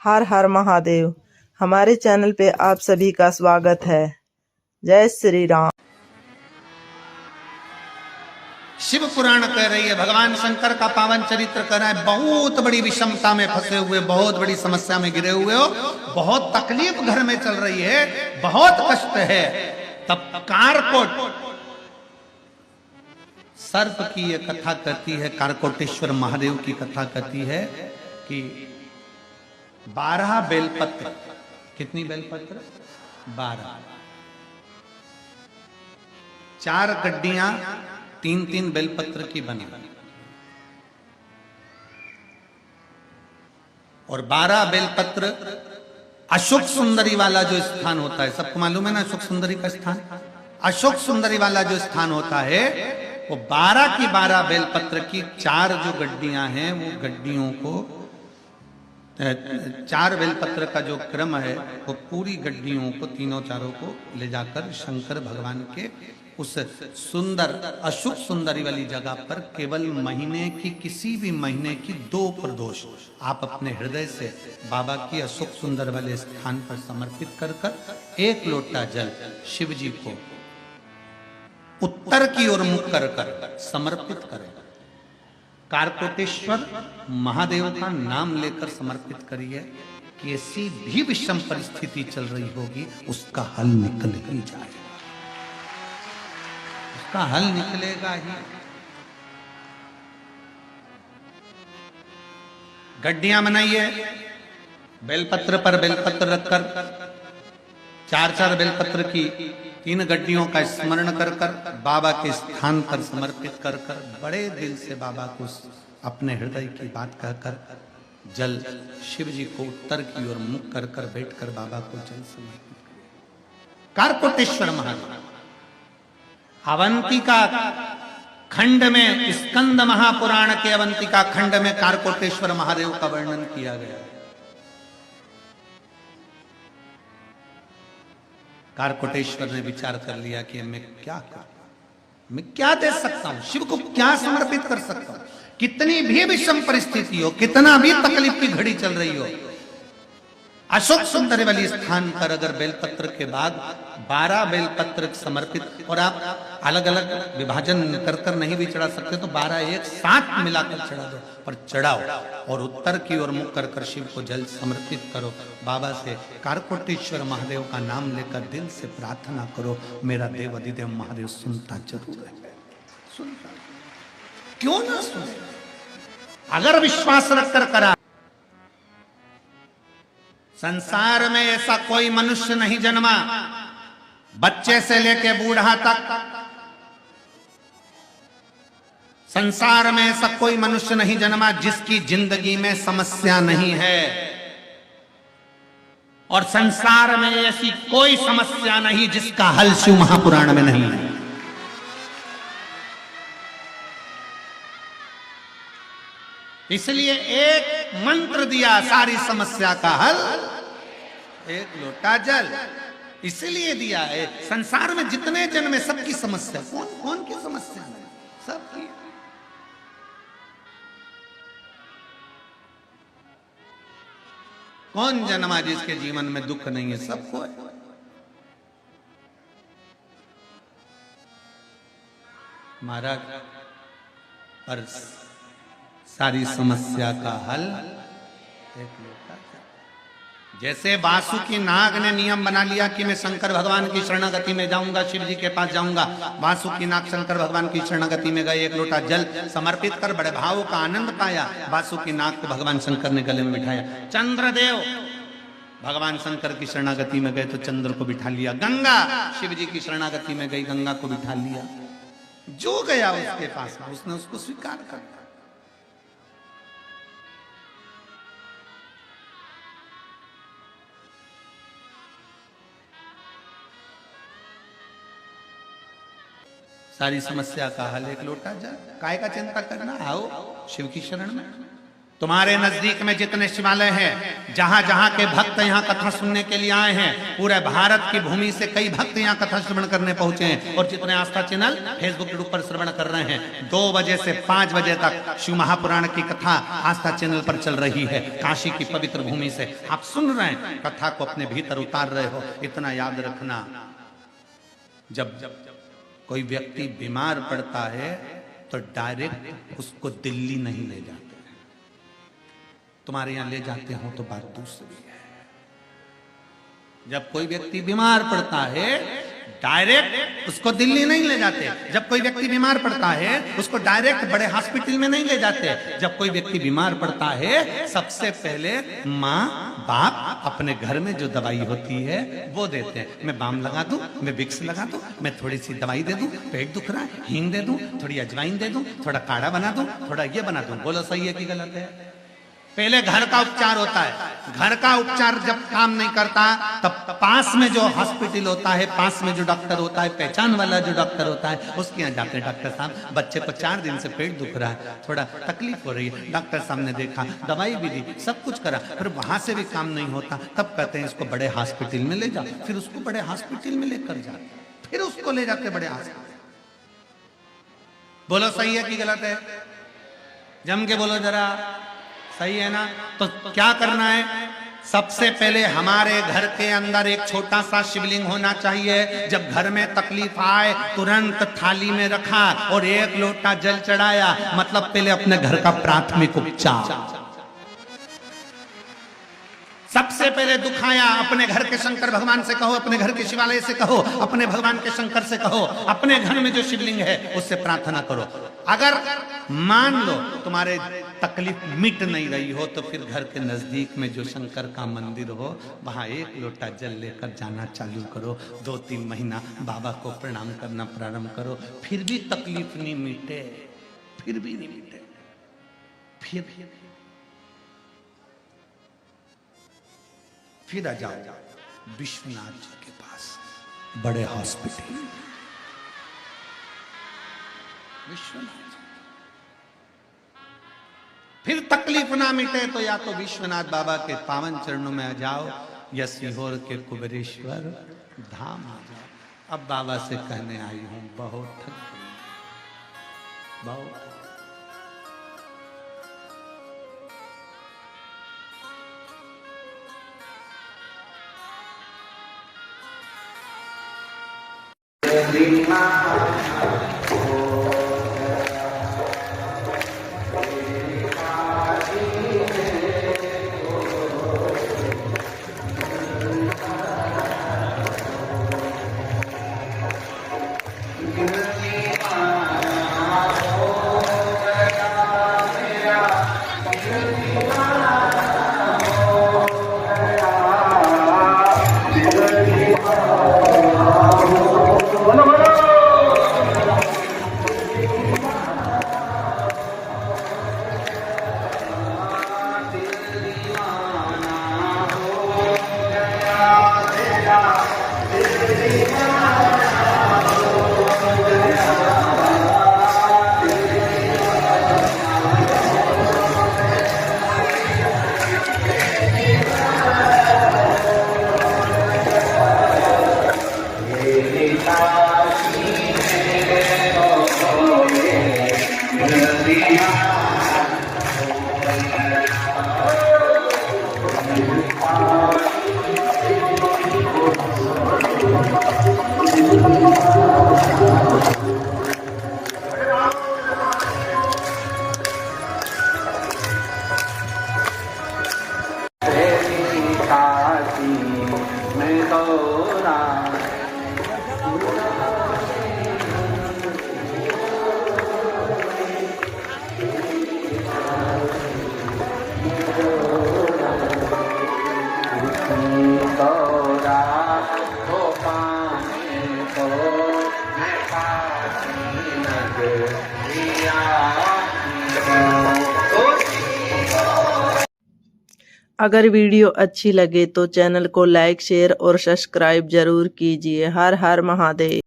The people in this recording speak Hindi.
हर हर महादेव। हमारे चैनल पे आप सभी का स्वागत है। जय श्री राम। शिव पुराण कह रही है, भगवान शंकर का पावन चरित्र कर रहा है। बहुत बड़ी विषमता में फंसे हुए, बहुत बड़ी समस्या में गिरे हुए हो, बहुत तकलीफ घर में चल रही है, बहुत कष्ट है। तब कारकोट सर्प की यह कथा कहती है, कारकोटेश्वर महादेव की कथा कहती है कि 12 बेलपत्र, कितनी बेलपत्र? 12, 4 गड्डियां 3-3 बेलपत्र की बनी और 12 बेलपत्र। अशोक सुंदरी वाला जो स्थान होता है, सबको मालूम है ना अशोक सुंदरी का स्थान? अशोक सुंदरी वाला जो स्थान होता है वो 12 की 12 बेलपत्र की 4 जो गड्डियां हैं, वो गड्डियों को 4 बेलपत्र का जो क्रम है वो पूरी गड्डियों को, तीनों चारों को ले जाकर शंकर भगवान के उस सुंदर अशुभ सुंदरी वाली जगह पर केवल महीने की, किसी भी महीने की 2 प्रदोष आप अपने हृदय से बाबा की अशुभ सुंदर वाले स्थान पर समर्पित कर कर 1 लोटा जल शिव जी को उत्तर की ओर मुख कर कर समर्पित करें। कारकोटेश्वर महादेव का नाम लेकर समर्पित करिए। कैसी भी विषम परिस्थिति चल रही होगी, उसका हल निकल ही जाएगा, उसका हल निकलेगा ही। गड्डियां बनाइए, बेलपत्र पर बेलपत्र रखकर 4-4 बेलपत्र की 3 गड्डियों का स्मरण कर कर बाबा के स्थान पर समर्पित कर कर बड़े दिल से बाबा को अपने हृदय की बात कहकर जल शिव जी को उत्तर की ओर मुख कर कर बैठकर बाबा को जल समर्पित करें। कारकोटेश्वर महादेव अवंतिका खंड में, स्कंद महापुराण के अवंतिका खंड में कारकोटेश्वर महादेव का वर्णन किया गया है। कारकोटेश्वर ने विचार कर लिया कि मैं क्या करूं, मैं क्या दे सकता हूं, शिव को क्या समर्पित कर सकता हूं। कितनी भी विषम परिस्थिति हो, कितना भी तकलीफ की घड़ी चल रही हो, अशोक सुंदर वाली स्थान पर अगर बेलपत्र के बाद 12 बेलपत्र समर्पित, और आप अलग अलग विभाजन कर कर नहीं भी चढ़ा सकते तो 12 एक साथ मिलाकर चढ़ा दो, पर चढ़ाओ और उत्तर की ओर मुख कर कर शिव को जल समर्पित करो। बाबा से कारकोटेश्वर महादेव का नाम लेकर दिल से प्रार्थना करो, मेरा देव अधिदेव महादेव सुनता जरूर है, सुनता, क्यों ना सुने। अगर विश्वास रखकर करा। संसार में ऐसा कोई मनुष्य नहीं जन्मा, बच्चे से लेके बूढ़ा तक, संसार में ऐसा कोई मनुष्य नहीं जन्मा जिसकी जिंदगी में समस्या नहीं है, और संसार में ऐसी कोई समस्या नहीं जिसका हल शिव महापुराण में नहीं है। इसलिए एक मंत्र दिया सारी समस्या का हल, 1 लोटा जल। इसलिए दिया है। संसार में जितने जन्म है सबकी समस्या, कौन कौन की समस्या है? सबकी। कौन जन्मा जिसके जीवन में दुख नहीं है? सबको है। महाराज पर सारी समस्या का हल 1 लोटा जल। जैसे वासुकी नाग ने नियम बना लिया कि मैं शंकर भगवान की शरणागति में जाऊंगा, शिव जी के पास जाऊंगा। वासुकी नाग शंकर भगवान की शरणागति में गए, 1 लोटा जल समर्पित कर बड़े भाव का आनंद पाया। वासुकी नाग को भगवान शंकर ने गले में बिठाया। चंद्रदेव भगवान शंकर की शरणागति में गए तो चंद्र को बिठा लिया। गंगा शिव जी की शरणागति में गई, गंगा को बिठा लिया। जो गया उसके पास उसने उसको स्वीकार कर लिया। सारी समस्या का हल 1 लोटा जल। काय का चिंता करना, आओ शिव की शरण में। तुम्हारे नजदीक में जितने शिवालय हैं, जहां जहां के भक्त यहाँ कथा सुनने के लिए आए हैं, पूरे भारत की भूमि से कई भक्त यहाँ कथा श्रवण करने पहुंचे हैं। और जितने आस्था चैनल फेसबुक यूट्यूब पर श्रवण कर रहे हैं, 2 बजे से 5 बजे तक शिव महापुराण की कथा आस्था चैनल पर चल रही है। काशी की पवित्र भूमि से आप सुन रहे हैं, कथा को अपने भीतर उतार रहे हो। इतना याद रखना, जब कोई व्यक्ति बीमार पड़ता है तो डायरेक्ट उसको दिल्ली नहीं ले जाते। तुम्हारे यहां ले जाते हो तो बात दूसरी है। जब कोई व्यक्ति बीमार पड़ता है डायरेक्ट उसको दिल्ली नहीं ले जाते। जब कोई व्यक्ति बीमार पड़ता है उसको डायरेक्ट बड़े हॉस्पिटल में नहीं ले जाते। जब कोई व्यक्ति बीमार पड़ता है सबसे पहले माँ बाप अपने घर में जो दवाई होती है वो देते हैं। मैं बाम लगा दूं, मैं विक्स लगा दूं, मैं थोड़ी सी दवाई दे दूं, पेट दुख रहा है हींग दे दूं, थोड़ी अजवाइन दे दूं, थोड़ा काढ़ा बना दूं, थोड़ा ये बना दूं। बोलो सही है कि गलत है? पहले घर का उपचार होता है। घर का उपचार जब काम नहीं करता तब पास में जो हॉस्पिटल होता है, पास में जो डॉक्टर होता है, पहचान वाला जो डॉक्टर होता है, उसके यहाँ जाते हैं। डॉक्टर साहब बच्चे को 4 दिन से पेट दुख रहा है, थोड़ा तकलीफ हो रही है। डॉक्टर साहब ने देखा, दवाई भी दी, सब कुछ करा, फिर वहां से भी काम नहीं होता, तब कहते हैं इसको बड़े हॉस्पिटल में ले जाओ। फिर उसको बड़े हॉस्पिटल में लेकर जाते, फिर उसको ले जाते बड़े हॉस्पिटल। बोलो सही है कि गलत है? जम के बोलो जरा, सही है ना? तो क्या करना है? सबसे पहले हमारे घर के अंदर एक छोटा सा शिवलिंग होना चाहिए। जब घर में तकलीफ आए तुरंत थाली में रखा और 1 लोटा जल चढ़ाया, मतलब पहले अपने घर का प्राथमिक उपचार। सबसे पहले दुखाया अपने घर के शंकर भगवान से कहो, अपने घर के शिवालय से कहो, अपने भगवान के शंकर से कहो, अपने घर में जो शिवलिंग है उससे प्रार्थना करो। अगर मान लो तुम्हारे तकलीफ मिट नहीं रही हो तो फिर घर के नजदीक में जो शंकर का मंदिर हो वहां 1 लोटा जल लेकर जाना चालू करो। 2-3 महीना बाबा को प्रणाम करना प्रारंभ करो। फिर भी तकलीफ नहीं मिटे, फिर भी नहीं मिटे, फिर आ जाओ विश्वनाथ जी के पास, बड़े हॉस्पिटल। विश्वनाथ फिर तकलीफ ना मिटे तो या तो विश्वनाथ बाबा के पावन चरणों में आ जाओ या सीहोर के कुबेरेश्वर धाम आ जाओ। अब बाबा से कहने आई हूं, बहुत थक गई, बहुत। अगर वीडियो अच्छी लगे तो चैनल को लाइक, शेयर और सब्सक्राइब जरूर कीजिए। हर हर महादेव।